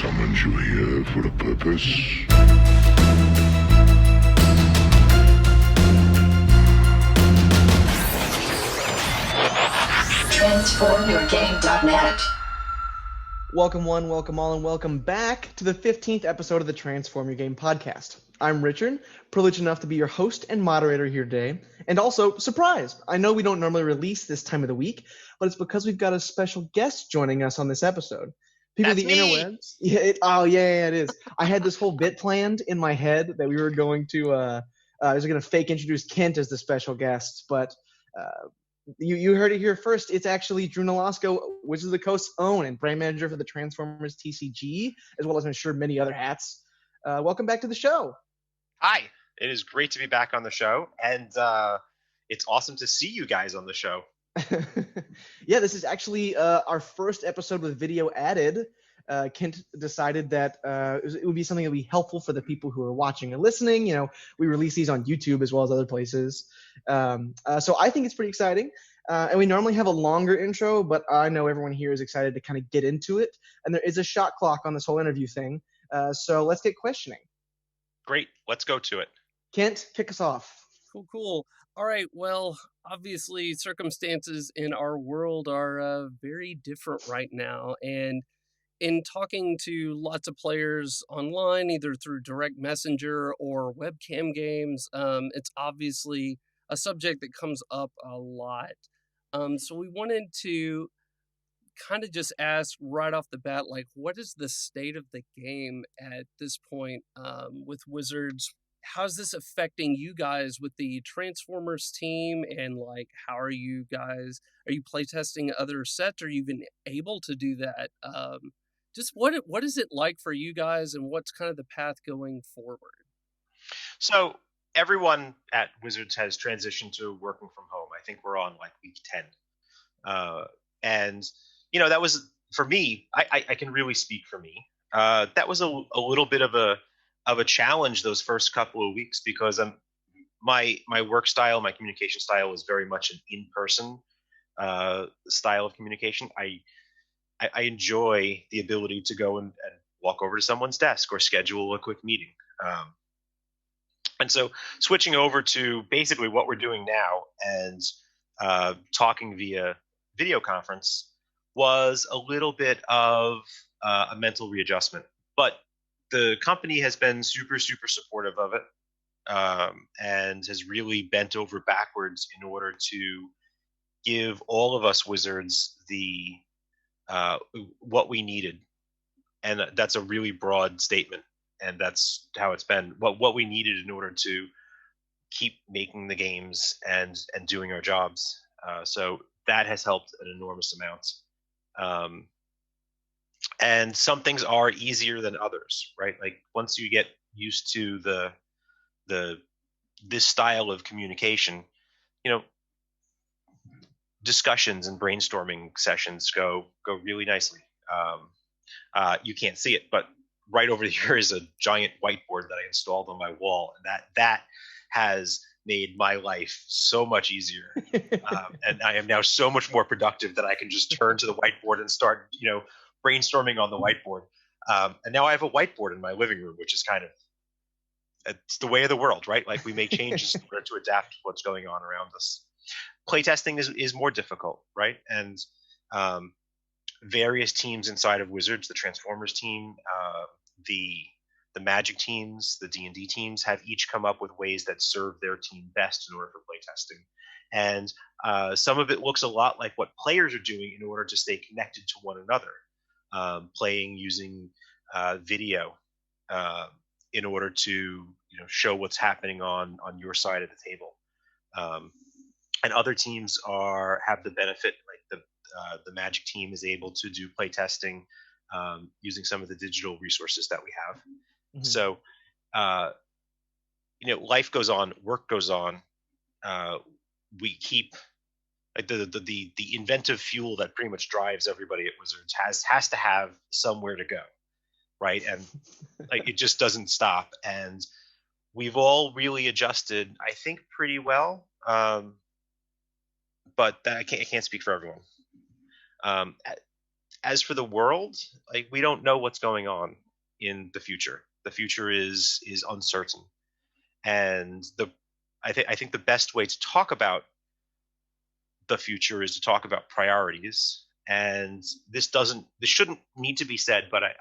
summoned you here for a purpose. TransformYourGame.net. Welcome one, welcome all, and welcome back to the 15th episode of the Transform Your Game podcast. I'm Richard, privileged enough to be your host and moderator here today. And also, surprise! I know we don't normally release this time of the week, but it's because we've got a special guest joining us on this episode. People That's of the me. interwebs. Yeah, it is. I had this whole bit planned in my head that we were going to, I was going to fake introduce Kent as the special guest, but you heard it here first. It's actually Drew Nolosco, Wizards of the Coast's own and brand manager for the Transformers TCG, as well as I'm sure many other hats. Welcome back to the show. Hi, it is great to be back on the show, and it's awesome to see you guys on the show. Yeah, this is actually our first episode with video added. Kent decided that it would be something that would be helpful for the people who are watching and listening. You know, we release these on YouTube as well as other places. So I think it's pretty exciting. And we normally have a longer intro, but I know everyone here is excited to kind of get into it. And there is a shot clock on this whole interview thing. So let's get questioning. Great, let's go to it. Kent, kick us off. Cool. All right, well, obviously circumstances in our world are very different right now. And in talking to lots of players online, either through direct messenger or webcam games, it's obviously a subject that comes up a lot. So we wanted to kind of just ask right off the bat, like, what is the state of the game at this point with Wizards? How's this affecting you guys with the Transformers team? And like, how are you guys? Are you playtesting other sets? Are you even able to do that? Just what is it like for you guys, and what's kind of the path going forward? So everyone at Wizards has transitioned to working from home. I think we're on like week 10. And, you know, that was, for me, I can really speak for me. That was a little bit of a challenge those first couple of weeks, because my work style, my communication style is very much an in-person style of communication. I enjoy the ability to go and walk over to someone's desk or schedule a quick meeting. And so switching over to basically what we're doing now and talking via video conference was a little bit of a mental readjustment. But the company has been super, super supportive of it, and has really bent over backwards in order to give all of us Wizards the what we needed. And that's a really broad statement, and that's how it's been. What we needed in order to keep making the games and doing our jobs. So that has helped an enormous amount. And some things are easier than others, right? Like once you get used to this style of communication, you know, discussions and brainstorming sessions go really nicely. You can't see it, but right over here is a giant whiteboard that I installed on my wall, and that has made my life so much easier. And I am now so much more productive that I can just turn to the whiteboard and start, you know, brainstorming on the whiteboard. And now I have a whiteboard in my living room, which is kind of, it's the way of the world, right? Like we make changes in order to adapt to what's going on around us. Playtesting is more difficult, right? And various teams inside of Wizards, the Transformers team, the Magic teams, the D&D teams, have each come up with ways that serve their team best in order for playtesting. And some of it looks a lot like what players are doing in order to stay connected to one another, playing using video in order to, you know, show what's happening on your side of the table. And other teams have the benefit, like the Magic team is able to do playtesting using some of the digital resources that we have. Mm-hmm. So, you know, life goes on, work goes on. We keep like the inventive fuel that pretty much drives everybody at Wizards has to have somewhere to go, right? And like it just doesn't stop. And we've all really adjusted, I think, pretty well. But I can't speak for everyone. as for the world, like, we don't know what's going on in the future. The future is uncertain, and I think the best way to talk about the future is to talk about priorities. And this shouldn't need to be said, but I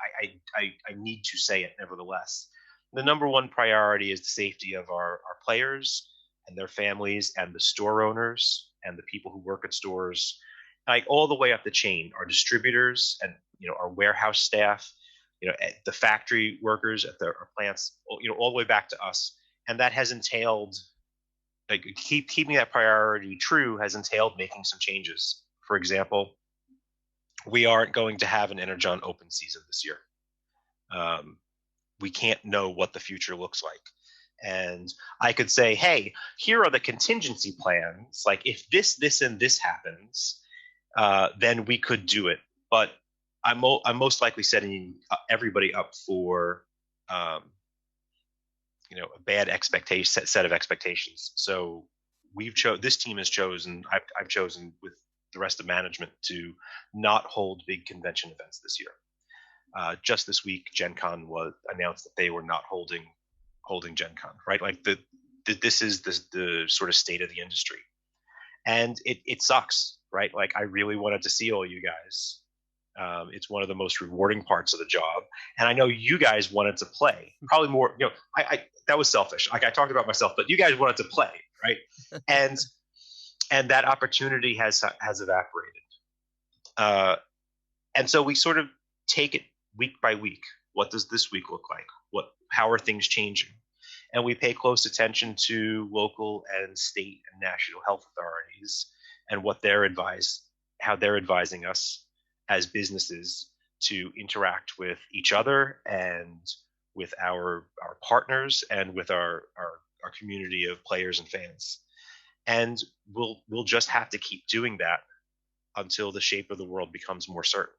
need to say it nevertheless. The number one priority is the safety of our players and their families and the store owners and the people who work at stores, like all the way up the chain, our distributors and our warehouse staff, the factory workers at our plants, all the way back to us. And that has entailed, like, keeping that priority true has entailed making some changes. For example, we aren't going to have an Energon open season this year. We can't know what the future looks like. And I could say, hey, here are the contingency plans. Like, if this, and this happens, then we could do it. But I'm most likely setting everybody up for a bad set of expectations. So this team has chosen, I've chosen with the rest of management to not hold big convention events this year. Just this week, Gen Con announced that they were not holding Gen Con, right? Like, this is the sort of state of the industry. And it sucks, right? Like, I really wanted to see all you guys. It's one of the most rewarding parts of the job. And I know you guys wanted to play. Probably more, I that was selfish. Like, I talked about myself, but you guys wanted to play, right? And that opportunity has evaporated. And so we sort of take it week by week. What does this week look like? How are things changing? And we pay close attention to local and state and national health authorities and how they're advising us as businesses to interact with each other and with our partners and with our community of players and fans. And we'll just have to keep doing that until the shape of the world becomes more certain.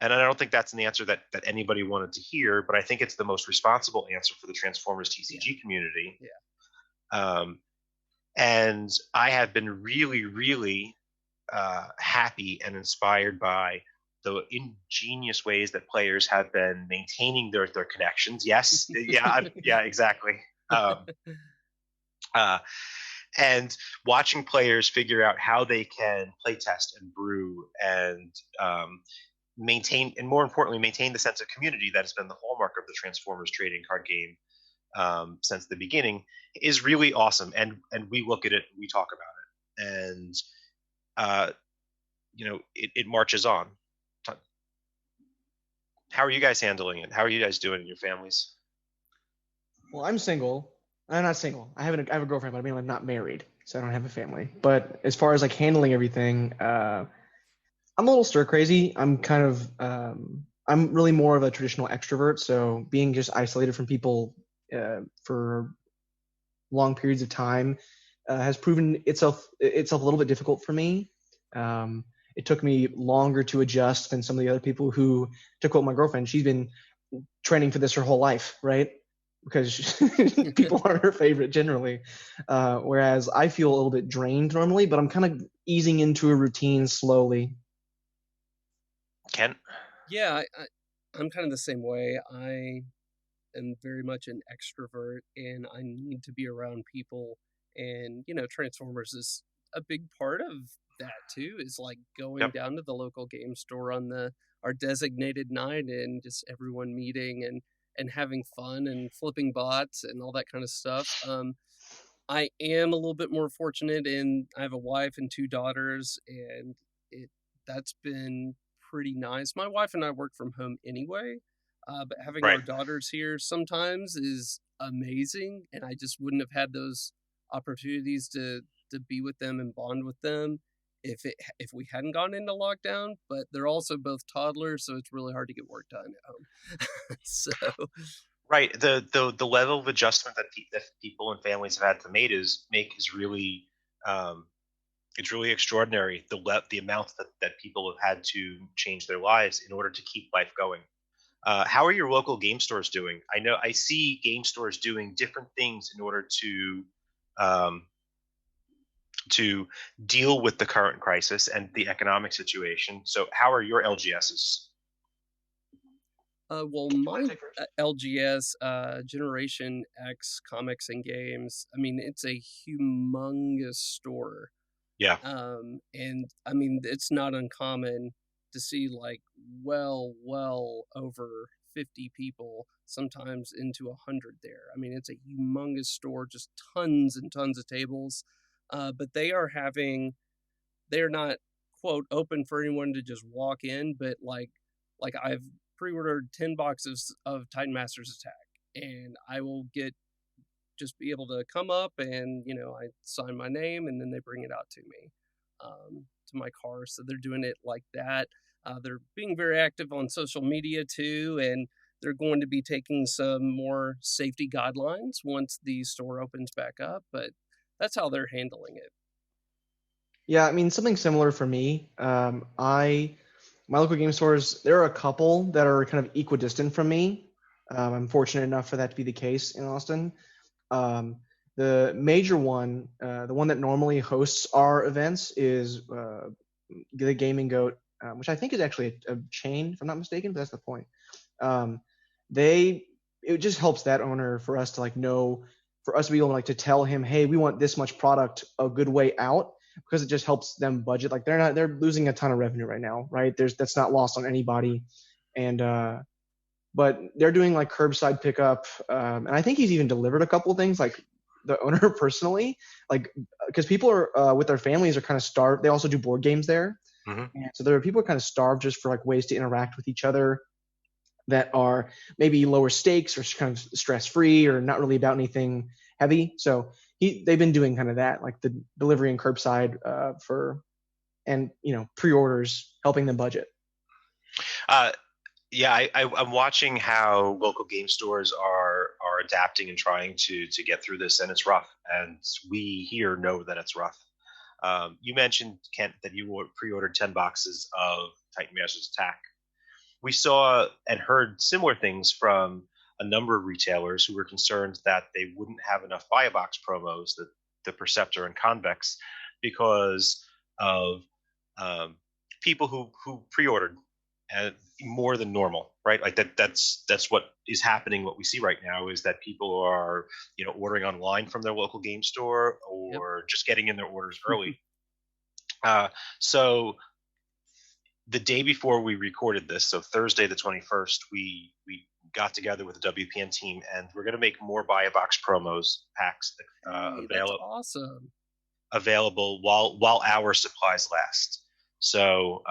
And I don't think that's an answer that anybody wanted to hear, but I think it's the most responsible answer for the Transformers TCG community. Yeah. And I have been really, really happy and inspired by the ingenious ways that players have been maintaining their connections. Yes, yeah, exactly. And watching players figure out how they can play test and brew and maintain, and more importantly, maintain the sense of community that has been the hallmark of the Transformers trading card game since the beginning is really awesome. And we look at it, we talk about it, and it marches on. How are you guys handling it? How are you guys doing in your families? Well, I'm single. I'm not single. I have a girlfriend, but I mean, I'm not married, so I don't have a family. But as far as like handling everything, I'm a little stir crazy. I'm kind of I'm really more of a traditional extrovert, so being just isolated from people for long periods of time has proven itself a little bit difficult for me. It took me longer to adjust than some of the other people who, to quote my girlfriend, she's been training for this her whole life, right? Because people aren't her favorite generally. Whereas I feel a little bit drained normally, but I'm kind of easing into a routine slowly. Kent? Yeah, I'm kind of the same way. I am very much an extrovert, and I need to be around people. And, Transformers is a big part of that too, is like going down to the local game store on our designated night and just everyone meeting and having fun and flipping bots and all that kind of stuff. I am a little bit more fortunate in I have a wife and 2 daughters, and that's been pretty nice. My wife and I work from home anyway, but having our daughters here sometimes is amazing, and I just wouldn't have had those opportunities to be with them and bond with them if we hadn't gone into lockdown. But they're also both toddlers, so it's really hard to get work done at home. So right, the level of adjustment that people and families have had to make is really it's really extraordinary. The amount that people have had to change their lives in order to keep life going. How are your local game stores doing? I see game stores doing different things in order to to deal with the current crisis and the economic situation. So how are your LGSs? Well, wanna my take first? LGS, Generation X Comics and Games, I mean, it's a humongous store. Yeah. And I mean, it's not uncommon to see like well over 50 people, sometimes into 100 there. I mean, it's a humongous store, just tons and tons of tables. But they're not quote open for anyone to just walk in, but like I've pre-ordered 10 boxes of Titan Masters Attack, and I will just be able to come up and I sign my name, and then they bring it out to me, to my car. So they're doing it like that. They're being very active on social media too, and they're going to be taking some more safety guidelines once the store opens back up. But that's how they're handling it. Yeah, I mean something similar for me. My local game stores, there are a couple that are kind of equidistant from me. I'm fortunate enough for that to be the case in Austin. Um, the major one, the one that normally hosts our events, is the Gaming Goat, which I think is actually a chain, if I'm not mistaken. But that's the point. Um, it just helps that owner for us to like know, for us to be able to like to tell him, hey, we want this much product a good way out, because it just helps them budget. Like they're losing a ton of revenue right now, right? That's not lost on anybody, and but they're doing like curbside pickup, and I think he's even delivered a couple of things, like the owner personally, like because people are with their families are kind of starved. They also do board games there, Mm-hmm. and so there are people kind of starved just for like ways to interact with each other that are maybe lower stakes or kind of stress free or not really about anything heavy. So they've been doing kind of that, like the delivery and curbside and pre-orders, helping them budget. Yeah, I'm watching how local game stores are adapting and trying to get through this, and it's rough. And we here know that it's rough. You mentioned, Kent, that you pre-ordered 10 boxes of Titan Masters Attack. We saw and heard similar things from a number of retailers who were concerned that they wouldn't have enough buy a box promos, the Perceptor and Convex, because of people who pre-ordered more than normal, right? Like that's what is happening. What we see right now is that people are ordering online from their local game store, or just getting in their orders early. So the day before we recorded this, so Thursday the 21st, we got together with the WPN team, and we're going to make more buy a box promos packs That's awesome. available while our supplies last. So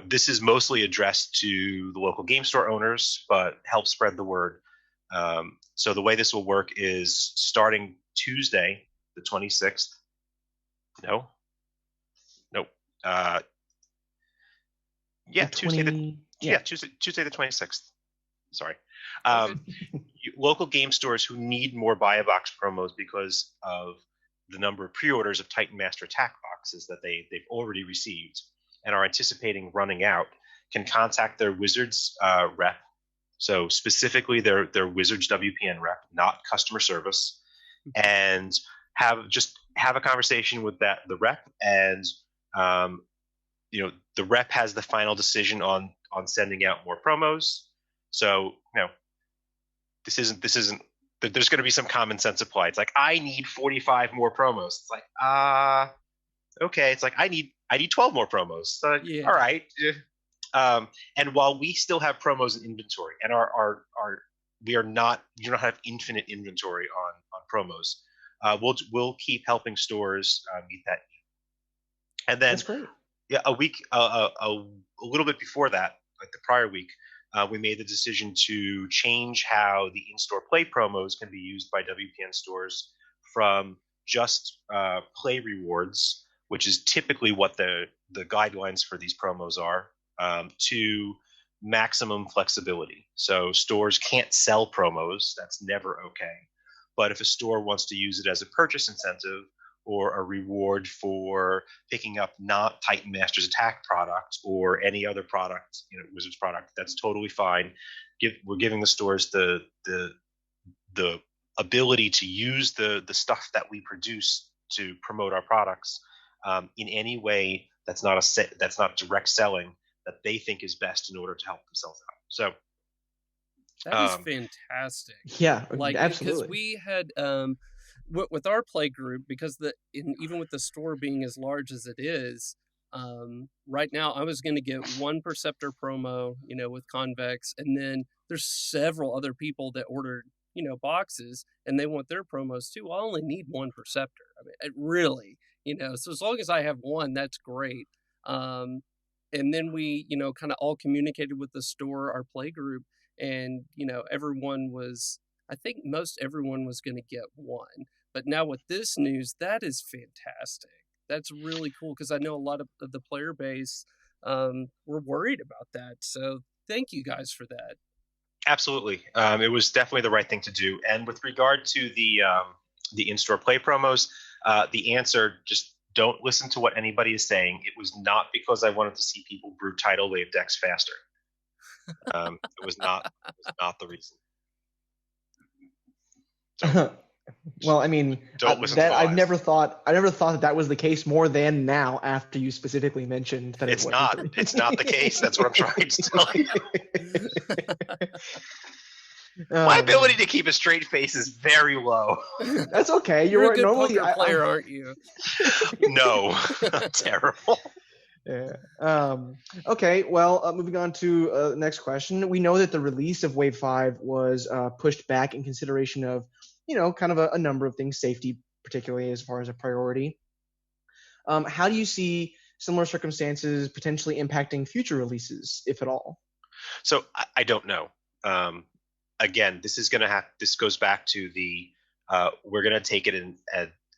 this is mostly addressed to the local game store owners, but help spread the word. So the way this will work is starting Tuesday the 26th. No. Yeah, Tuesday the 26th. Sorry. Local game stores who need more buy a box promos because of the number of pre-orders of Titan Master Attack boxes that they've already received and are anticipating running out can contact their Wizards rep. So specifically their Wizards WPN rep, not customer service, and have a conversation with the rep, and the rep has the final decision on sending out more promos. So this isn't there's going to be some common sense applied. It's like, I need 45 more promos. It's like, okay. It's like, I need 12 more promos. So, Yeah. All right. And while we still have promos in inventory, and you do not have infinite inventory on promos, we'll keep helping stores meet that need. And then That's great. Yeah, a week, a little bit before that, like the prior week, we made the decision to change how the in-store play promos can be used by WPN stores from just play rewards, which is typically what the guidelines for these promos are, to maximum flexibility. So stores can't sell promos. That's never okay. But if a store wants to use it as a purchase incentive or a reward for picking up not Titan Masters Attack product or any other product, Wizards product, that's totally fine. We're giving the stores the ability to use the stuff that we produce to promote our products in any way that's not direct selling that they think is best in order to help themselves out. So That is fantastic. Yeah, Like, because absolutely. we had with our play group, because even with the store being as large as it is, right now I was going to get one Perceptor promo, with Convex, and then there's several other people that ordered, boxes, and they want their promos too. I only need one Perceptor. I mean, it really, so as long as I have one, that's great. And then we, kind of all communicated with the store, our play group, and everyone was, I think most everyone was going to get one. But now with this news, that is fantastic. That's really cool, because I know a lot of the player base were worried about that. So thank you guys for that. Absolutely, it was definitely the right thing to do. And with regard to the in-store play promos, the answer, just don't listen to what anybody is saying. It was not because I wanted to see people brew tidal wave decks faster. It was not the reason. Well, I mean, don't listen that to I lies. never thought that was the case more than now, after you specifically mentioned that It's not. It's not the case. That's what I'm trying to tell you. My ability to keep a straight face is very low. That's okay. You're a good poker player, aren't you? No, I'm terrible. Yeah. Okay. Well, moving on to the next question. We know that the release of Wave 5 was pushed back in consideration of, kind of a number of things, safety particularly as far as a priority. How do you see similar circumstances potentially impacting future releases, if at all? So I don't know. Again, this goes back to the we're going to take it in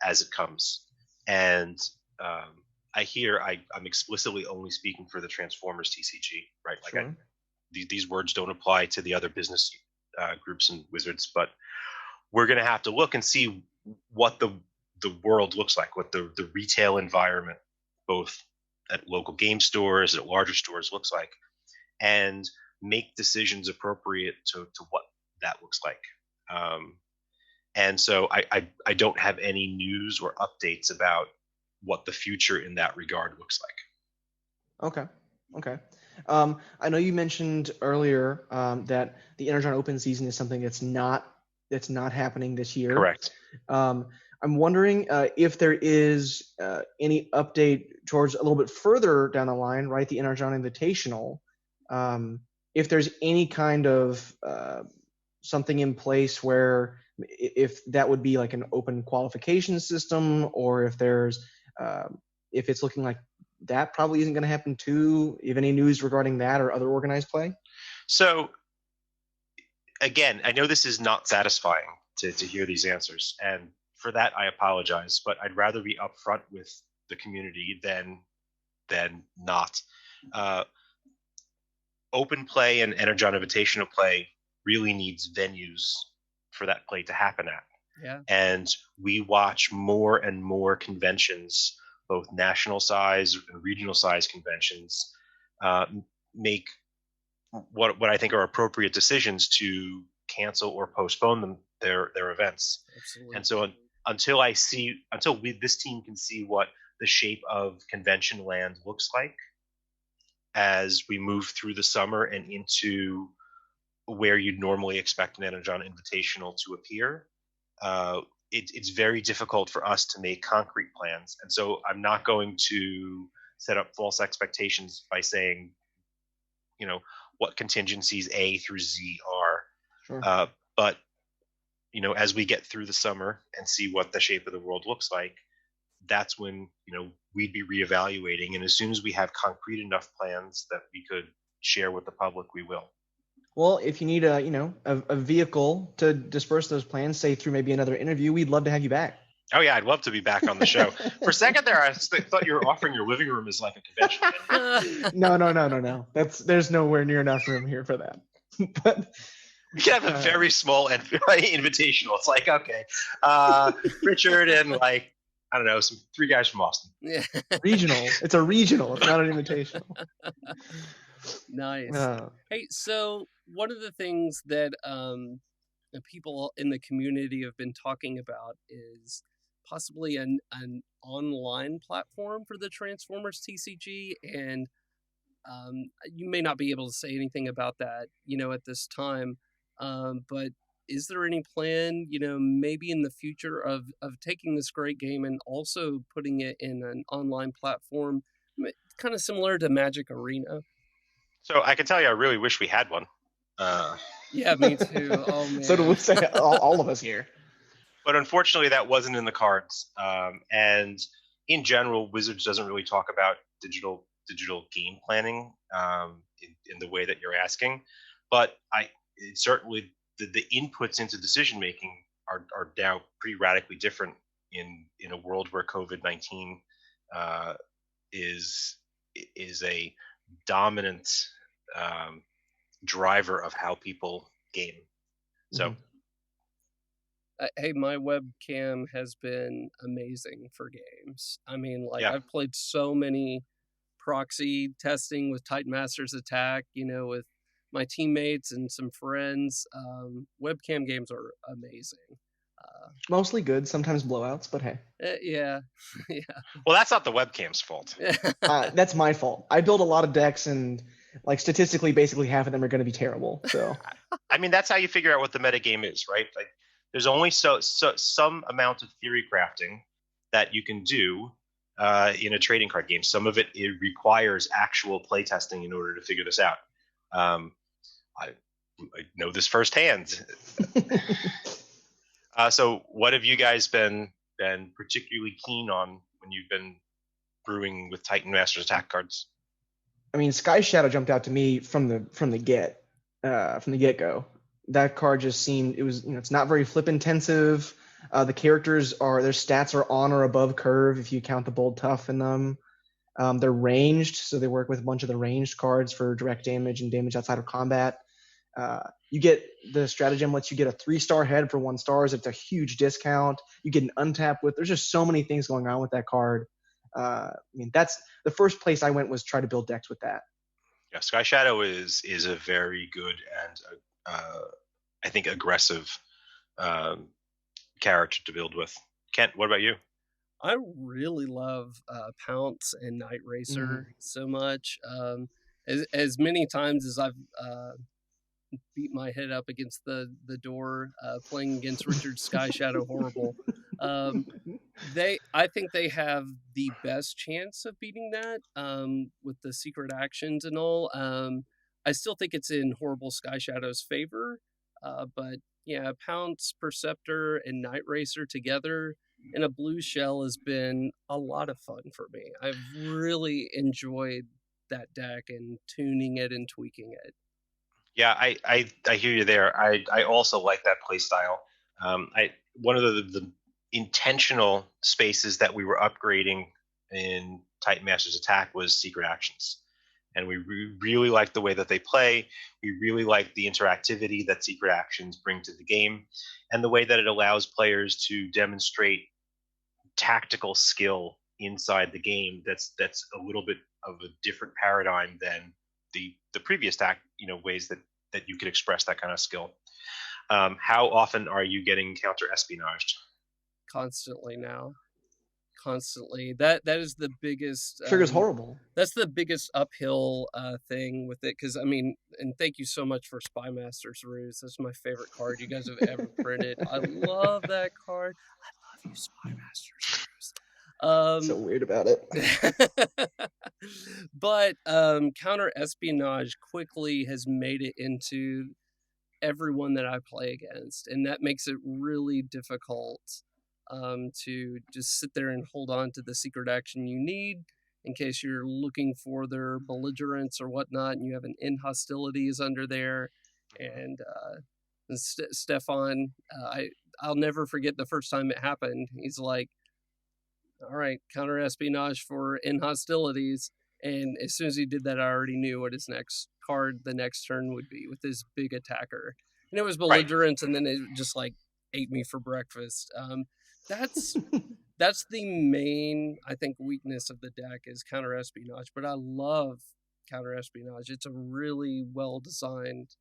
as it comes. And I'm explicitly only speaking for the Transformers TCG, right? Like Sure. These words don't apply to the other business groups and Wizards, but we're going to have to look and see what the world looks like, what the retail environment, both at local game stores, at larger stores, looks like, and make decisions appropriate to what that looks like. And so I don't have any news or updates about what the future in that regard looks like. Okay. I know you mentioned earlier that the Energon Open season is something that's not happening this year. Correct. I'm wondering if there is any update towards a little bit further down the line, right? The Energon Invitational. If there's any kind of something in place where, if that would be like an open qualification system, or if it's looking like that probably isn't going to happen too. If any news regarding that or other organized play? So again, I know this is not satisfying to hear these answers, and for that I apologize, but I'd rather be upfront with the community than not. Open play and Energon Invitational play really needs venues for that play to happen at. Yeah. And we watch more and more conventions, both national size and regional size conventions, make what I think are appropriate decisions to cancel or postpone their events. Absolutely. And so until this team can see what the shape of convention land looks like as we move through the summer and into where you'd normally expect an Energon Invitational to appear, it's very difficult for us to make concrete plans. And so I'm not going to set up false expectations by saying, what contingencies A through Z are. Sure. But, as we get through the summer and see what the shape of the world looks like, that's when, we'd be reevaluating. And as soon as we have concrete enough plans that we could share with the public, we will. Well, if you need a vehicle to disperse those plans, say through maybe another interview, we'd love to have you back. Oh yeah, I'd love to be back on the show. For a second there, I thought you were offering your living room as like a convention. No. There's nowhere near enough room here for that. But we can have a very small invitational. It's like, okay, Richard and like, I don't know, some 3 guys from Austin. Yeah. Regional. It's a regional. It's not an invitational. Nice. Hey, so one of the things that people in the community have been talking about is possibly an online platform for the Transformers TCG, and you may not be able to say anything about that, at this time. But is there any plan, maybe in the future of taking this great game and also putting it in an online platform, kind of similar to Magic Arena? So I can tell you, I really wish we had one. Yeah, me too. Oh man. So do we say all of us here. But unfortunately, that wasn't in the cards. And in general, Wizards doesn't really talk about digital game planning in the way that you're asking. But certainly the inputs into decision making are now pretty radically different in a world where COVID-19 is a dominant driver of how people game. So. Mhm. Hey, my webcam has been amazing for games. I mean, like, Yeah. I've played so many proxy testing with Titan Masters Attack, with my teammates and some friends. Webcam games are amazing. Mostly good, sometimes blowouts, but hey. Yeah. Yeah. Well, that's not the webcam's fault. That's my fault. I build a lot of decks, and like statistically, basically half of them are going to be terrible. So I mean, that's how you figure out what the metagame is, right? Like, there's only some amount of theory crafting that you can do in a trading card game. Some of it requires actual play testing in order to figure this out. I know this firsthand. So what have you guys been particularly keen on when you've been brewing with Titan Masters Attack cards? I mean, Skyshadow jumped out to me from the get-go. That card just seemed, it's not very flip intensive. The characters their stats are on or above curve if you count the bold tough in them. They're ranged, so they work with a bunch of the ranged cards for direct damage and damage outside of combat. You get the stratagem lets you get a 3-star head for 1 star. It's a huge discount. You get an untap with. There's just so many things going on with that card. I mean, that's the first place I went was try to build decks with that. Yeah, Skyshadow is a very good and I think aggressive character to build with. Kent, what about you? I really love Pounce and Night Racer so much. As many times as I've beat my head up against the door playing against Richard Skyshadow Horrible, I think they have the best chance of beating that with the secret actions and all. I still think it's in Horrible Skystshadow's favor, but yeah, Pounce, Perceptor, and Night Racer together in a blue shell has been a lot of fun for me. I've really enjoyed that deck and tuning it and tweaking it. Yeah, I hear you there. I also like that play style. One of the intentional spaces that we were upgrading in Titan Masters Attack was secret actions, and we really like the way that they play. We really like the interactivity that secret actions bring to the game, and the way that it allows players to demonstrate tactical skill inside the game. That's a little bit of a different paradigm than the previous ways that you could express that kind of skill. How often are you getting counter espionaged? Constantly now. Constantly. That is the biggest. Trigger's horrible. That's the biggest uphill thing with it, because I mean, and thank you so much for Spy Masters Ruse. That's my favorite card you guys have ever printed. I love that card. I love you, Spy Masters Ruse. So weird about it. But counter espionage quickly has made it into everyone that I play against, and that makes it really difficult to just sit there and hold on to the secret action you need in case you're looking for their belligerence or whatnot, and you have an in hostilities under there. And Stefan, I'll never forget the first time it happened. He's like, all right, counter espionage for in hostilities. And as soon as he did that, I already knew what his next card the next turn would be with this big attacker. And it was belligerence, right. And then it just like ate me for breakfast. That's the main, I think, weakness of the deck is counter espionage. But I love counter espionage. It's a really well designed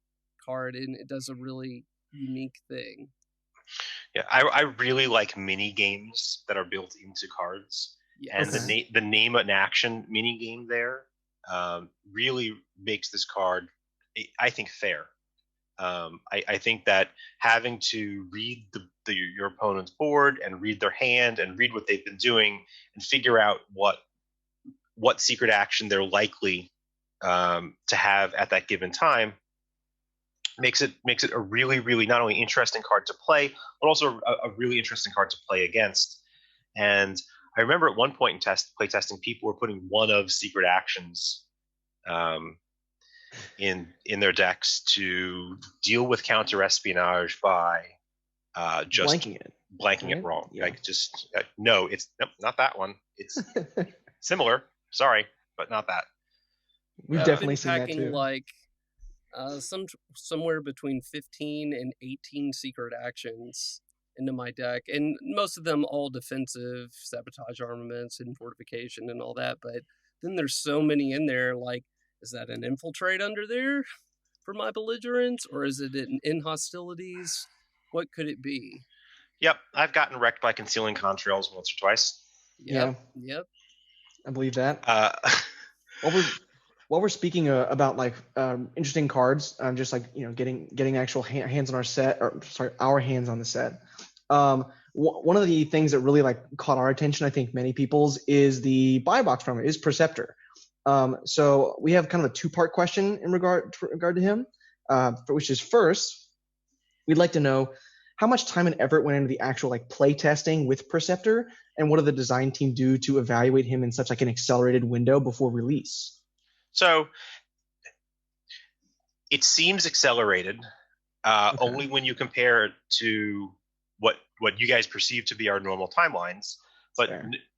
card, and it does a really unique thing. Yeah, I really like mini games that are built into cards, and Yes. the name an action mini game there really makes this card, I think, fair. I think that having to read your opponent's board and read their hand and read what they've been doing and figure out what secret action they're likely to have at that given time makes it a really, really not only interesting card to play, but also a really interesting card to play against. And I remember at one point in playtesting, people were putting one of secret actions in their decks to deal with counter espionage by just blanking it wrong. Yeah. Like just no, it's not that one. It's similar. Sorry, but not that. We've definitely seen that packing too. like somewhere between 15 and 18 secret actions into my deck, and most of them all defensive, sabotage armaments and fortification and all that. But then there's so many in there. Like, is that an infiltrate under there for my belligerents, or is it in hostilities? What could it be? Yep, I've gotten wrecked by concealing contrails once or twice. Yep. I believe that. While we're speaking about like interesting cards, just like getting actual hands on our set, or sorry, our hands on the set. One of the things that really like caught our attention, I think many people's, is the buy box from it, is Perceptor. So we have kind of a two-part question in regard to him, which is, first, we'd like to know how much time and effort went into the actual like play testing with Perceptor, and what did the design team do to evaluate him in such like an accelerated window before release? So it seems accelerated only when you compare it to what you guys perceive to be our normal timelines. But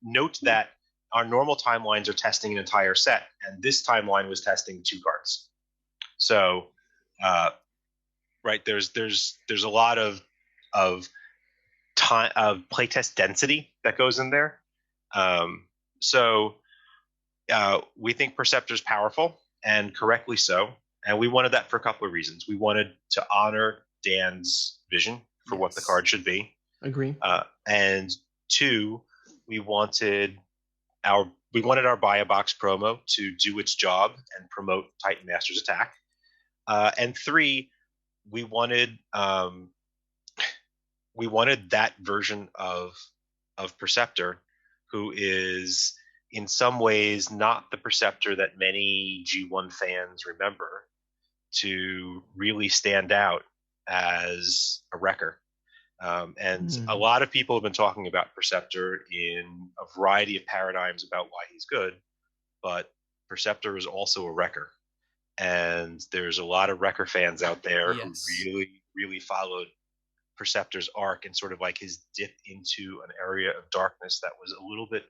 note that our normal timelines are testing an entire set, and this timeline was testing 2 cards. So, right, there's a lot of time of playtest density that goes in there. We think Perceptor's powerful, and correctly so. And we wanted that for a couple of reasons. We wanted to honor Dan's vision for what the card should be. Agree. And 2, we wanted our buy a box promo to do its job and promote Titan Master's attack. And 3, we wanted that version of Perceptor, who is in some ways not the Perceptor that many G1 fans remember, to really stand out as a wrecker. And a lot of people have been talking about Perceptor in a variety of paradigms about why he's good, but Perceptor is also a wrecker. And there's a lot of wrecker fans out there who really, really followed Perceptor's arc and sort of like his dip into an area of darkness that was a little bit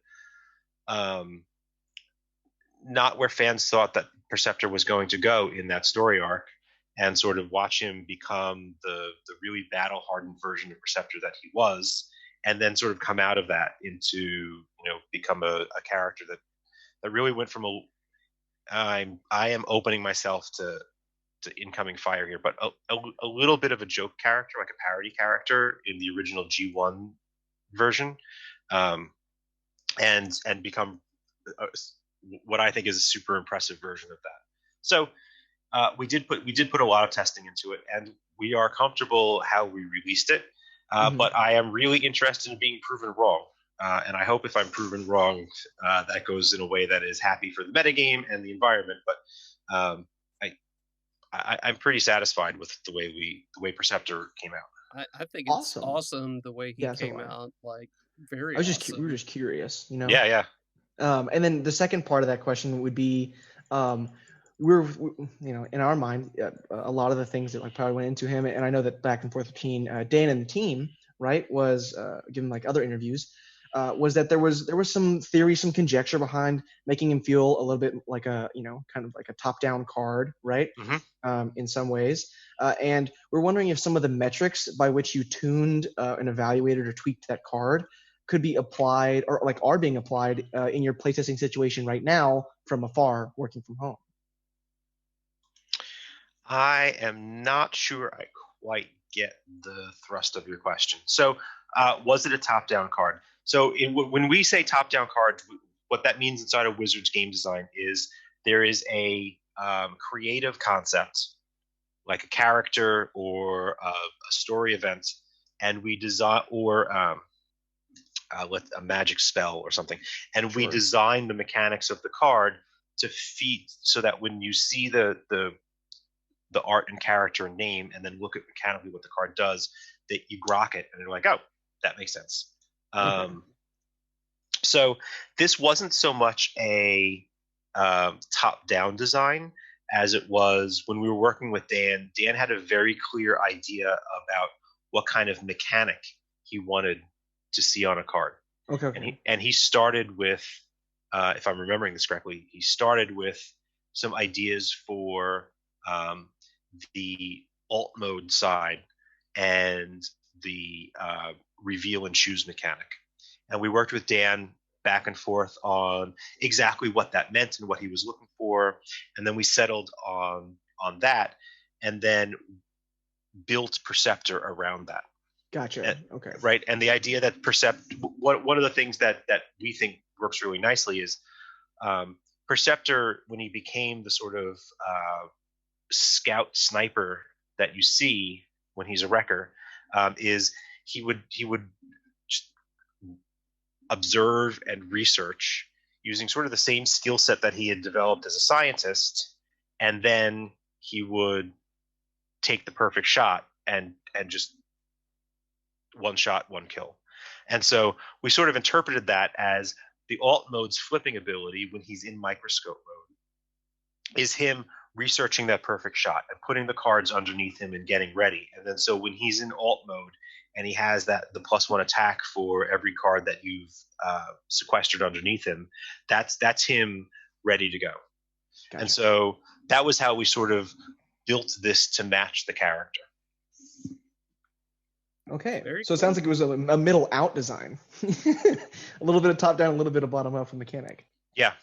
not where fans thought that Perceptor was going to go in that story arc, and sort of watch him become the really battle-hardened version of Perceptor that he was, and then sort of come out of that into, become a character that really went from I am opening myself to incoming fire here, but a little bit of a joke character, like a parody character in the original G1 version, and become what I think is a super impressive version of that. So we did put a lot of testing into it, and we are comfortable how we released it. But I am really interested in being proven wrong, and I hope if I'm proven wrong, that goes in a way that is happy for the metagame and the environment. But I'm pretty satisfied with the way Perceptor came out. I think it's awesome the way he came out. Like, very. We were just curious, Yeah. And then the second part of that question would be, we're in our mind, a lot of the things that like probably went into him, and I know that back and forth between Dan and the team, right, was given like other interviews, was that there was some theory, some conjecture behind making him feel a little bit like a kind of like a top-down card, right? In some ways, and we're wondering if some of the metrics by which you tuned and evaluated or tweaked that card could be applied, or like are being applied in your playtesting situation right now from afar, working from home. I am not sure I quite get the thrust of your question. So, was it a top-down card? So, when we say top-down card, what that means inside of Wizards game design is there is a creative concept, like a character or a story event, and we design, or with a magic spell or something, and we Sure. design the mechanics of the card to feed so that when you see the art and character and name, and then look at mechanically what the card does, that you grok it and you're like, oh, that makes sense. Okay. So this wasn't so much a top-down design as it was when we were working with Dan. Dan had a very clear idea about what kind of mechanic he wanted to see on a card. Okay. And he started with, if I'm remembering this correctly, he started with some ideas for the alt mode side and the reveal and choose mechanic. And we worked with Dan back and forth on exactly what that meant and what he was looking for. And then we settled on that and then built Perceptor around that. Gotcha. Okay. Right. And the idea that one of the things that we think works really nicely is Perceptor, when he became the sort of scout sniper that you see when he's a wrecker, is he would observe and research using sort of the same skill set that he had developed as a scientist, and then he would take the perfect shot and just one shot, one kill. And so we sort of interpreted that as the alt mode's flipping ability when he's in microscope mode is him researching that perfect shot and putting the cards underneath him and getting ready. And then so when he's in alt mode and he has the +1 attack for every card that you've sequestered underneath him, that's him ready to go. Gotcha. And so that was how we sort of built this to match the character. Okay, Very so it sounds like it was a middle out design. A little bit of top down, a little bit of bottom up from mechanic. Yeah.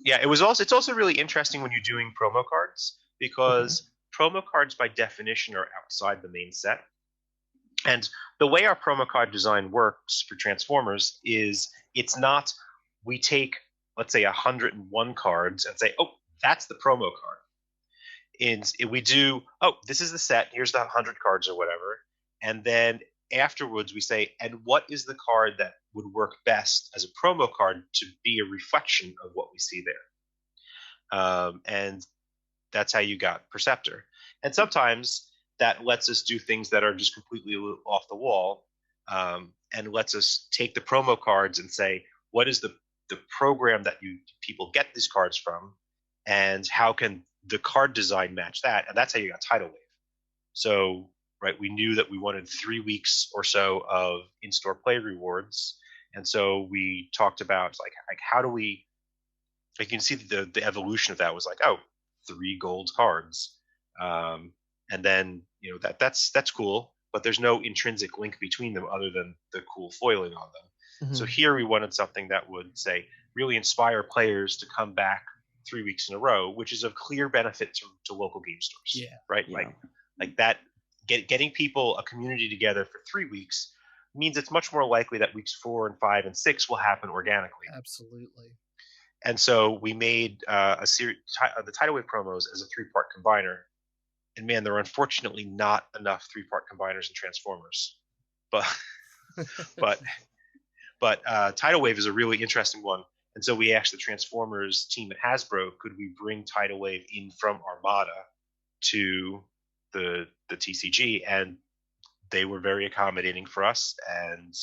It's also really interesting when you're doing promo cards, because promo cards by definition are outside the main set. And the way our promo card design works for Transformers is it's not, we take, let's say, 101 cards and say, oh, that's the promo card. And we do, oh, this is the set, here's the 100 cards or whatever. And then afterwards we say, and what is the card that would work best as a promo card to be a reflection of what we see there? And that's how you got Perceptor. And sometimes that lets us do things that are just completely off the wall, and lets us take the promo cards and say, what is the program that people get these cards from, and how can the card design match that? And that's how you got Tidal Wave. So, right, we knew that we wanted 3 weeks or so of in-store play rewards, and so we talked about like how do we, you can see the evolution of that was like, oh, 3 gold cards, and then that's cool, but there's no intrinsic link between them other than the cool foiling on them. Mm-hmm. So here we wanted something that would say really inspire players to come back 3 weeks in a row, which is of clear benefit to local game stores. Yeah. Right. Yeah. Like that. Getting people, a community together for 3 weeks means it's much more likely that weeks 4 and 5 and 6 will happen organically. Absolutely. And so we made a series, the Tidal Wave promos, as a 3-part combiner. And man, there are unfortunately not enough 3-part combiners in Transformers. But Tidal Wave is a really interesting one. And so we asked the Transformers team at Hasbro, could we bring Tidal Wave in from Armada to the TCG, and they were very accommodating for us, and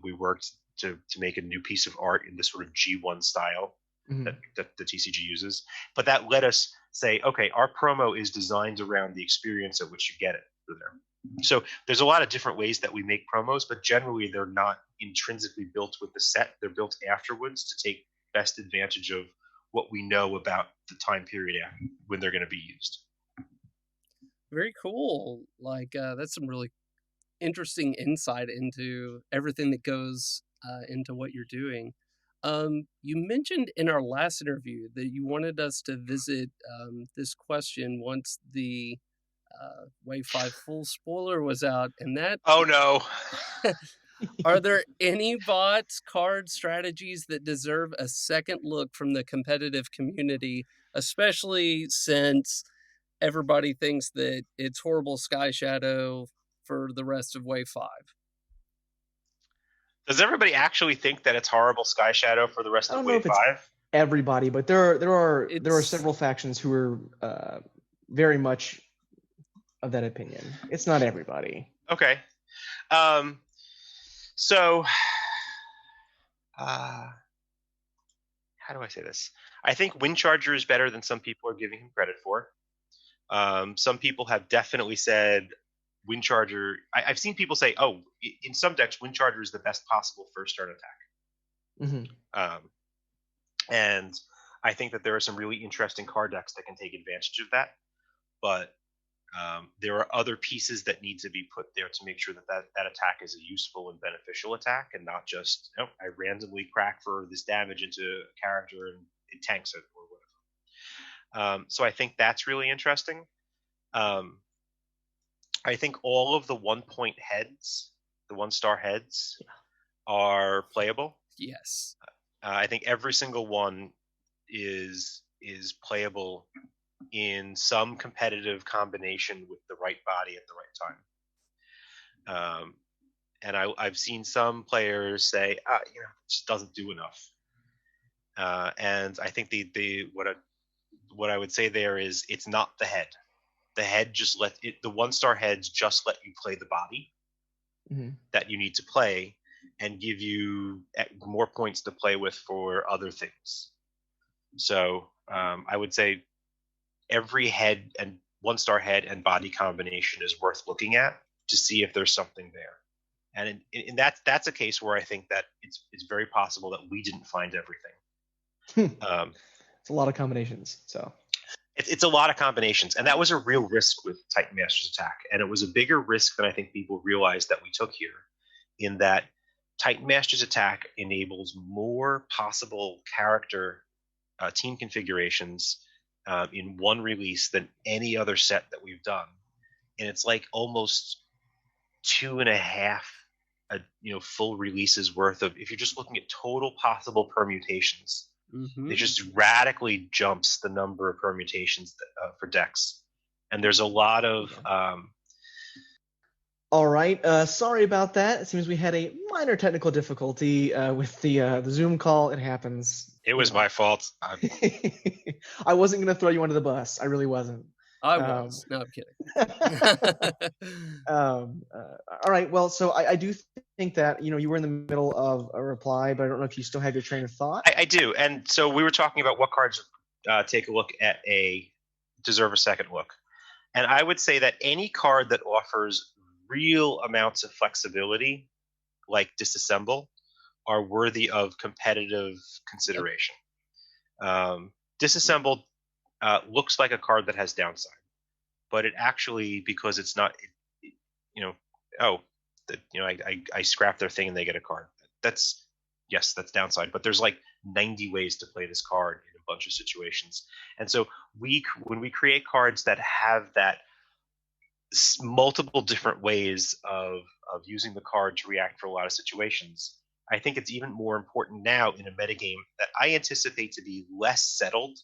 we worked to make a new piece of art in this sort of G1 style that the TCG uses. But that let us say, okay, our promo is designed around the experience at which you get it through there. So there's a lot of different ways that we make promos, but generally they're not intrinsically built with the set. They're built afterwards to take best advantage of what we know about the time period when they're going to be used. Very cool. Like that's some really interesting insight into everything that goes into what you're doing. You mentioned in our last interview that you wanted us to visit this question once the Wave 5 full spoiler was out, and that Oh no. are there any bots, card strategies that deserve a second look from the competitive community, especially since everybody thinks that it's horrible Skyshadow for the rest of Wave 5? Does everybody actually think that it's horrible Skyshadow for the rest I of don't know Wave if it's 5? everybody, but there are It's- several factions who are very much of that opinion. It's not everybody. Okay. So, how do I say this? I think Windcharger is better than some people are giving him credit for. Some people have definitely said Windcharger. I've seen people say, "Oh, in some decks, Windcharger is the best possible first turn attack." Mm-hmm. And I think that there are some really interesting card decks that can take advantage of that. But there are other pieces that need to be put there to make sure that that attack is a useful and beneficial attack, and not just, I randomly crack for this damage into a character and it tanks it or whatever. So I think that's really interesting. I think all of the 1-point heads, the 1-star heads, are playable. Yes. I think every single one is playable in some competitive combination with the right body at the right time. And I've seen some players say, it just doesn't do enough. And I think what I would say there is, it's not the head. The head just the 1-star heads just let you play the body that you need to play, and give you more points to play with for other things. So I would say every head and 1-star head and body combination is worth looking at to see if there's something there. And in that's a case where I think that it's very possible that we didn't find everything. It's a lot of combinations, so. It's a lot of combinations, and that was a real risk with Titan Master's Attack, and it was a bigger risk than I think people realized that we took here, in that Titan Master's Attack enables more possible character team configurations in one release than any other set that we've done, and it's like almost 2.5 full releases worth of, if you're just looking at total possible permutations. It just radically jumps the number of permutations for decks, and there's a lot of. All right, sorry about that. It seems we had a minor technical difficulty with the Zoom call. It happens. It was my fault. I wasn't going to throw you under the bus. I really wasn't. I was. No, I'm kidding. All right. Well, so I do think that you were in the middle of a reply, but I don't know if you still have your train of thought. I do, and so we were talking about what cards take a look at deserve a second look, and I would say that any card that offers real amounts of flexibility, like Disassemble, are worthy of competitive consideration. Disassembled looks like a card that has downside, but it actually, because it's not, I scrap their thing and they get a card. That's downside, but there's like 90 ways to play this card in a bunch of situations. And so when we create cards that have that multiple different ways of using the card to react for a lot of situations, I think it's even more important now in a metagame that I anticipate to be less settled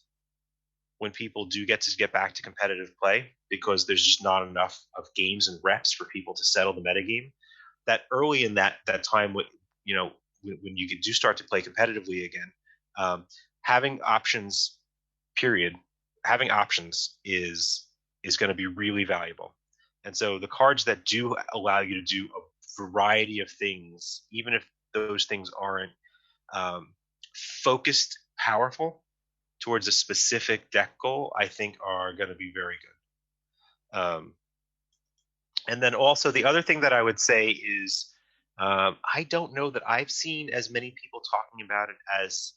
when people do get back to competitive play, because there's just not enough of games and reps for people to settle the metagame. That early in that time, when you do start to play competitively again, having options is going to be really valuable. And so the cards that do allow you to do a variety of things, even if those things aren't focused powerful towards a specific deck goal, I think are going to be very good. And then also the other thing that I would say is, I don't know that I've seen as many people talking about it as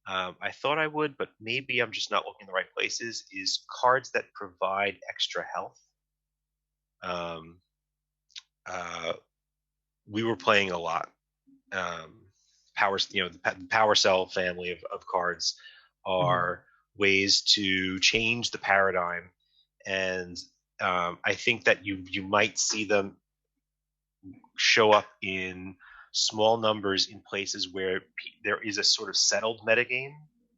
I thought I would, but maybe I'm just not looking in the right places, is cards that provide extra health. We were playing a lot. The Power Cell family of cards are ways to change the paradigm and I think that you might see them show up in small numbers in places where there is a sort of settled metagame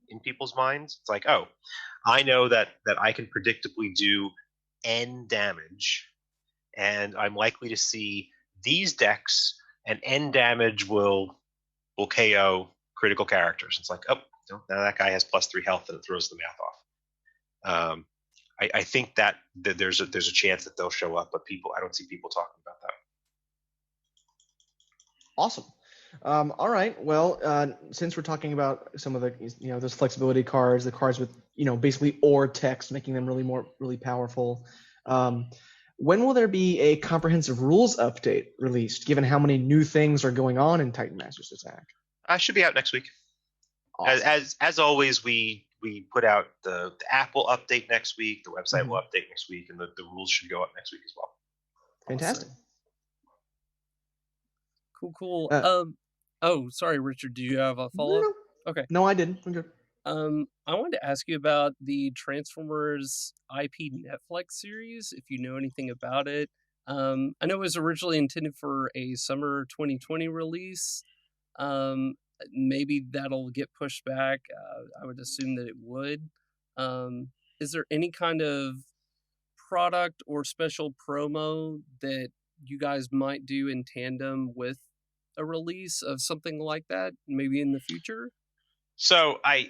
in people's minds. It's like, oh, I know that I can predictably do N damage, and I'm likely to see these decks, and N damage will KO critical characters. It's like, oh, now that guy has +3 health, and it throws the math off. I think that there's a chance that they'll show up, but I don't see people talking about that. Awesome. All right. Well, since we're talking about some of the, those flexibility cards, the cards with, basically or text, making them really powerful. When will there be a comprehensive rules update released, given how many new things are going on in Titan Master's Attack? Should be out next week. Awesome. As always, we put out the app will update next week, the website will update next week, and the rules should go up next week as well. Fantastic. Cool. Oh, sorry, Richard. Do you have a follow-up? No. Okay. No, I didn't. I'm good. I wanted to ask you about the Transformers IP Netflix series, if you know anything about it. I know it was originally intended for a summer 2020 release. Maybe that'll get pushed back. I would assume that it would. Is there any kind of product or special promo that you guys might do in tandem with a release of something like that, maybe in the future? So I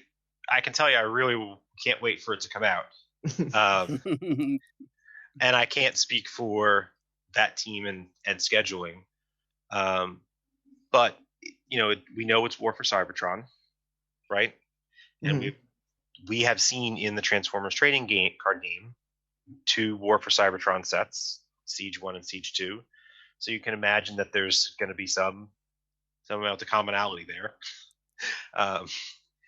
can tell you, I really can't wait for it to come out. And I can't speak for that team and scheduling. But we know it's War for Cybertron, right? And we have seen in the Transformers trading card game 2 War for Cybertron sets, Siege 1 and Siege 2. So you can imagine that there's going to be some amount of commonality there.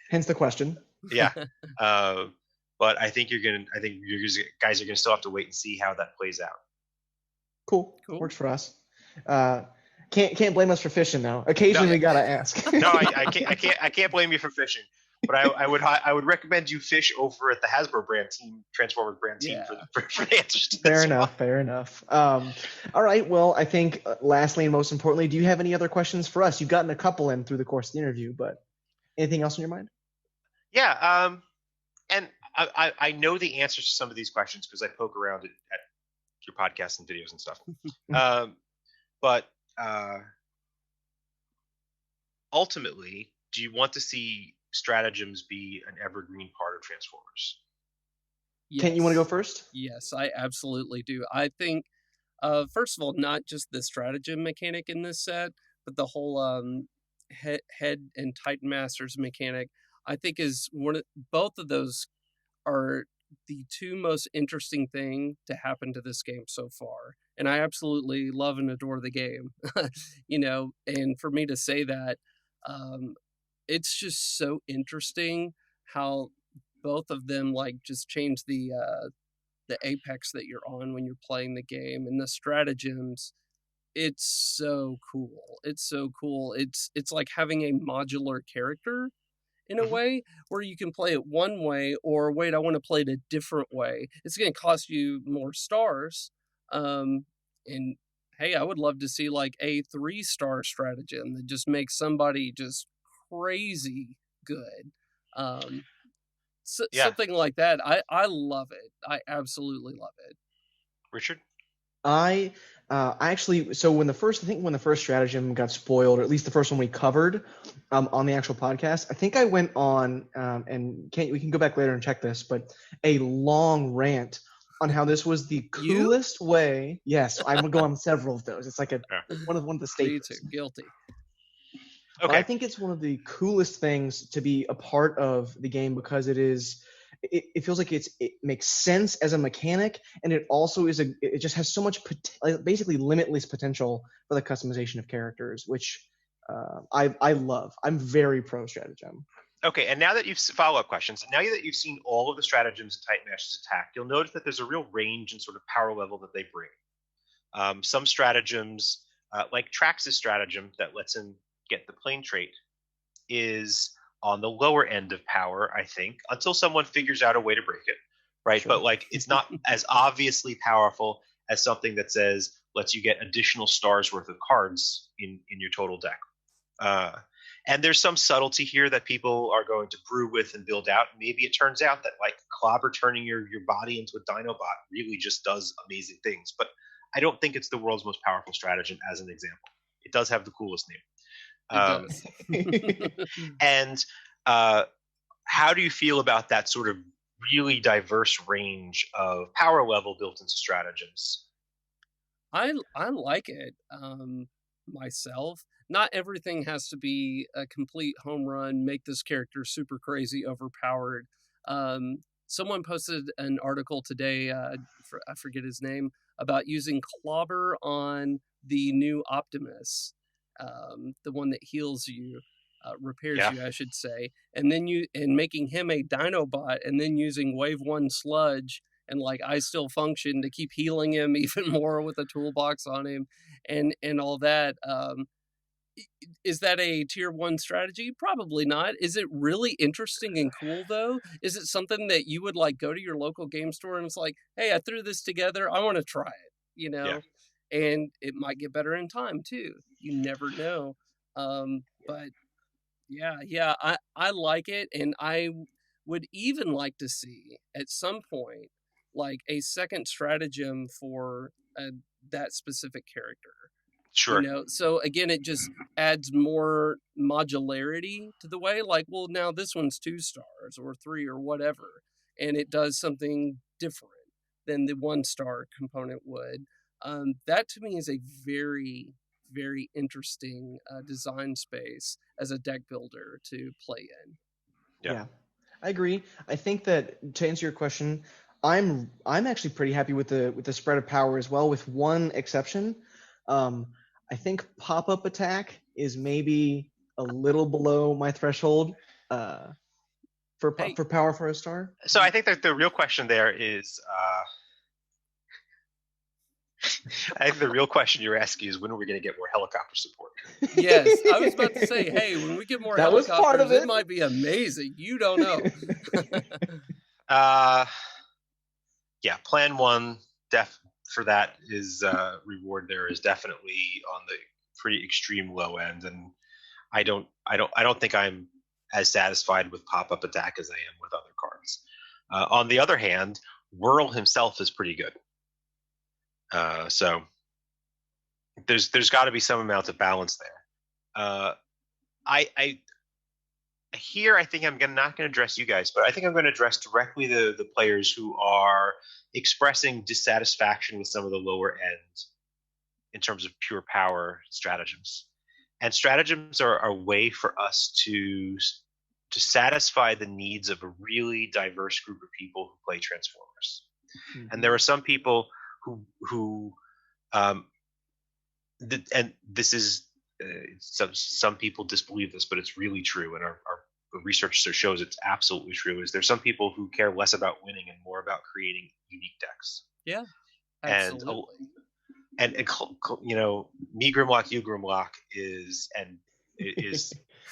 Hence the question. Yeah. But I think you guys are going to still have to wait and see how that plays out. Cool. Works for us. Can't blame us for fishing though. Occasionally we gotta ask. No, I can't blame you for fishing. But I would recommend you fish over at the Hasbro brand team, Transformers brand team, for the answers to this. Fair enough. All right. Well, I think lastly and most importantly, do you have any other questions for us? You've gotten a couple in through the course of the interview, but anything else on your mind? Yeah. And I know the answers to some of these questions because I poke around at your podcasts and videos and stuff. But ultimately, do you want to see stratagems be an evergreen part of Transformers? Yes. Kent, you want to go first? Yes, I absolutely do. I think, first of all, not just the stratagem mechanic in this set, but the whole head and Titan Masters mechanic, I think is both of those are the two most interesting thing to happen to this game so far. And I absolutely love and adore the game, and for me to say that, it's just so interesting how both of them just change the apex that you're on when you're playing the game, and the stratagems. It's so cool. It's like having a modular character in a way where you can play it one way, or wait, I want to play it a different way. It's going to cost you more stars. And hey, I would love to see a 3-star stratagem that just makes somebody just crazy good. Something like that. I love it. I absolutely love it. Richard? I actually, so when the first stratagem got spoiled, or at least the first one we covered on the actual podcast, I think I went on, and we can go back later and check this, but a long rant on how this was the coolest way. Yes, I would go on several of those. It's like one of the staples. Me too. Guilty. Okay. But I think it's one of the coolest things to be a part of the game because it feels like it makes sense as a mechanic, and it also it just has so much basically limitless potential for the customization of characters, which I love. I'm very pro stratagem. Okay, and now that you've follow-up questions, now that you've seen all of the stratagems in Titan Master's Attack, you'll notice that there's a real range and sort of power level that they bring. Some stratagems, like Trax's stratagem that lets him get the plane trait, is on the lower end of power, I think, until someone figures out a way to break it. right? Sure. But like it's not as obviously powerful as something that says lets you get additional stars worth of cards in your total deck. And there's some subtlety here that people are going to brew with and build out. Maybe it turns out that like clobber turning your body into a Dinobot really just does amazing things. But I don't think it's the world's most powerful stratagem as an example. It does have the coolest name. It does. And how do you feel about that sort of really diverse range of power level built into stratagems? I like it myself. Not everything has to be a complete home run, make this character super crazy overpowered. Someone posted an article today, I forget his name, about using Clobber on the new Optimus, the one that heals you, repairs you, I should say, and then making him a Dinobot, and then using Wave 1 Sludge and like I Still Function to keep healing him even more with a toolbox on him and all that. Is that a tier 1 strategy? Probably not. Is it really interesting and cool though? Is it something that you would like go to your local game store and it's like, hey, I threw this together, I want to try it, you know? And it might get better in time too. You never know. But yeah, I like it, and I would even like to see at some point like a second stratagem for that specific character. Sure. You know, so again, it just adds more modularity to the way, like, well, now this one's 2 stars or 3 or whatever, and it does something different than the 1-star component would. That to me is a very, very interesting design space as a deck builder to play in. Yeah, I agree. I think that to answer your question, I'm actually pretty happy with the spread of power as well, with one exception. I think pop-up attack is maybe a little below my threshold for power for a star. So I think that the real question there is, I think the real question you're asking is when are we going to get more helicopter support? Yes, I was about to say, hey, when we get more That was helicopters, part of it. It might be amazing. You don't know. Yeah, plan 1 for that is reward there is definitely on the pretty extreme low end, and I don't think I'm as satisfied with pop-up attack as I am with other cards. On the other hand, Whirl himself is pretty good. So there's got to be some amount of balance there. Here I think I'm not going to address you guys, but I think I'm going to address directly the players who are expressing dissatisfaction with some of the lower end in terms of pure power stratagems. And stratagems are a way for us to satisfy the needs of a really diverse group of people who play Transformers. Mm-hmm. And there are some people who and this is some people disbelieve this, but it's really true, and our research shows it's absolutely true. Is there's some people who care less about winning and more about creating unique decks. Yeah, absolutely. And you know, me Grimlock, you Grimlock is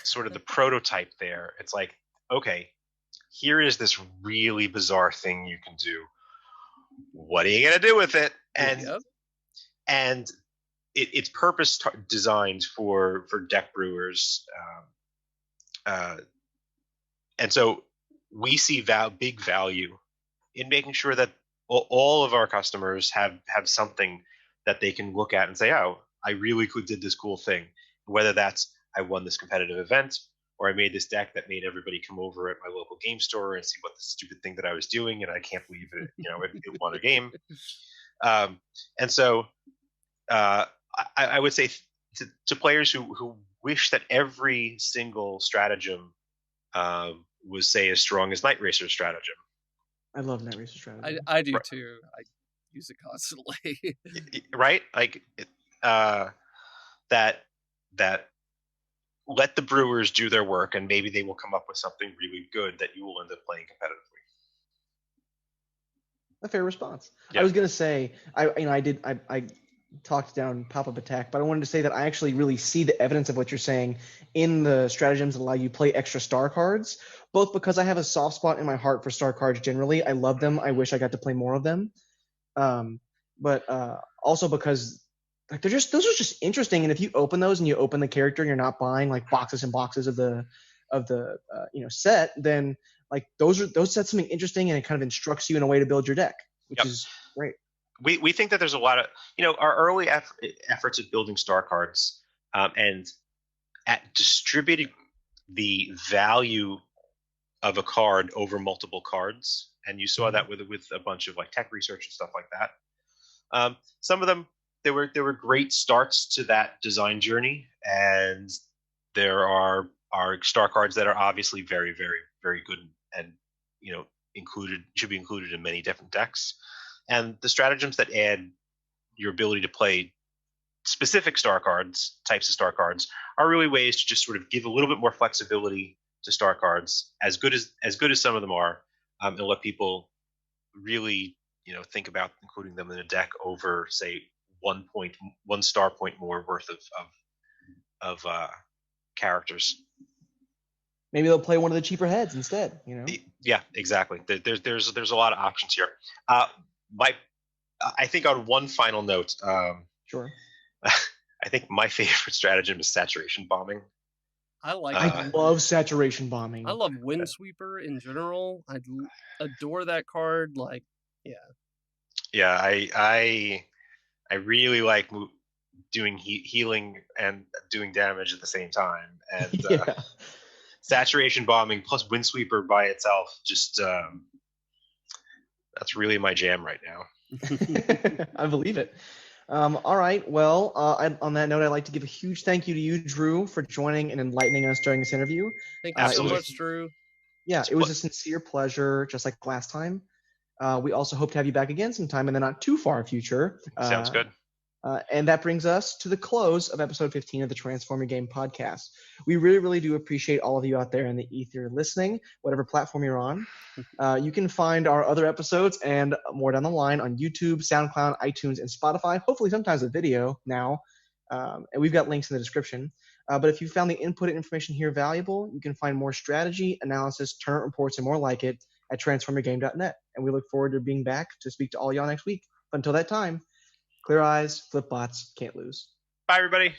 sort of the prototype there. It's like, okay, here is this really bizarre thing you can do. What are you gonna do with it? And it's purpose designed for deck brewers, and so we see big value in making sure that all of our customers have something that they can look at and say, oh, I really did this cool thing. Whether that's I won this competitive event, or I made this deck that made everybody come over at my local game store and see what the stupid thing that I was doing, and I can't believe it. You know, it won a game. And so I would say to players who wish that every single stratagem was, say, as strong as Night Racer's stratagem. I love Night Racer's stratagem. I do too. I use it constantly. Right? Like that let the brewers do their work, and maybe they will come up with something really good that you will end up playing competitively. A fair response. Yeah. I was gonna say, I talked down pop-up attack, but I wanted to say that I actually really see the evidence of what you're saying in the stratagems that allow you to play extra star cards, both because I have a soft spot in my heart for star cards generally. I love them. I wish I got to play more of them. But also because like those are just interesting, and if you open those and you open the character and you're not buying like boxes and boxes of the set, then like those set something interesting, and it kind of instructs you in a way to build your deck, which is great. We think that there's a lot of our early efforts at building star cards and at distributing the value of a card over multiple cards, and you saw that with a bunch of like tech research and stuff like that. Some of them there were great starts to that design journey, and there are star cards that are obviously very, very, very good and should be included in many different decks. And the stratagems that add your ability to play specific star cards, types of star cards, are really ways to just sort of give a little bit more flexibility to star cards, as good as some of them are, and let people really think about including them in a deck over, say, 1 star point more worth of characters. Maybe they'll play one of the cheaper heads instead. Yeah, exactly. There's a lot of options here. I think on one final note, sure. I think my favorite stratagem is saturation bombing. I love saturation bombing. I love Windsweeper in general. I adore that card. Like, yeah. Yeah, I really like doing healing and doing damage at the same time, and saturation bombing plus Windsweeper by itself, just that's really my jam right now. I believe it. All right. Well, on that note, I'd like to give a huge thank you to you, Drew, for joining and enlightening us during this interview. Thank you so much, Drew. Yeah, it was a sincere pleasure, just like last time. We also hope to have you back again sometime in the not too far future. Sounds good. And that brings us to the close of episode 15 of the Transform Your Game podcast. We really, really do appreciate all of you out there in the ether listening, whatever platform you're on. You can find our other episodes and more down the line on YouTube, SoundCloud, iTunes, and Spotify, hopefully sometimes a video now. And we've got links in the description. But if you found the input information here valuable, you can find more strategy, analysis, tournament reports, and more like it at transformyourgame.net. And we look forward to being back to speak to all y'all next week. But until that time, clear eyes, flip bots, can't lose. Bye, everybody.